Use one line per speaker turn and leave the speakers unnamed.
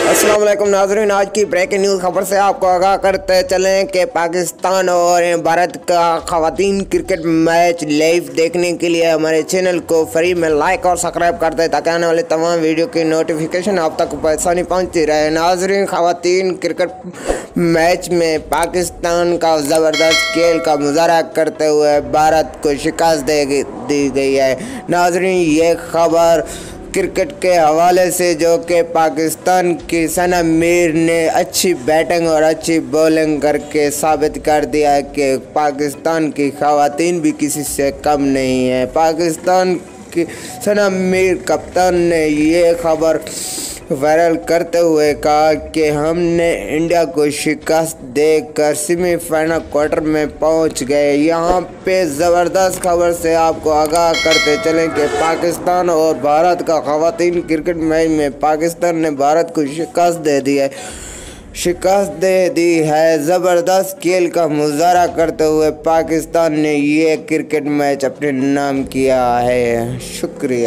अस्सलाम वालेकुम नाज़रीन, आज की ब्रेकिंग न्यूज़ खबर से आपको आगाह करते चलें कि पाकिस्तान और भारत का ख़वातीन क्रिकेट मैच लाइव देखने के लिए हमारे चैनल को फ्री में लाइक और सब्सक्राइब कर दें ताकि आने वाले तमाम वीडियो की नोटिफिकेशन आप तक आसानी पहुँचती रहे। नाज़रीन, ख़वातीन क्रिकेट मैच में पाकिस्तान का ज़बरदस्त खेल का मुजाहरा करते हुए भारत को शिकस्त दी गई है। नाज़रीन, ये खबर क्रिकेट के हवाले से जो कि पाकिस्तान की सना मीर ने अच्छी बैटिंग और अच्छी बॉलिंग करके साबित कर दिया है कि पाकिस्तान की ख़वातीन भी किसी से कम नहीं है। पाकिस्तान की सना मीर कप्तान ने ये खबर वायरल करते हुए कहा कि हमने इंडिया को शिकस्त देकर सेमीफाइनल क्वार्टर में पहुंच गए। यहाँ पे ज़बरदस्त खबर से आपको आगाह करते चलें कि पाकिस्तान और भारत का ख़वातीन क्रिकेट मैच में पाकिस्तान ने भारत को शिकस्त दे दी है। ज़बरदस्त खेल का मुजाहरा करते हुए पाकिस्तान ने ये क्रिकेट मैच अपने नाम किया है। शुक्रिया।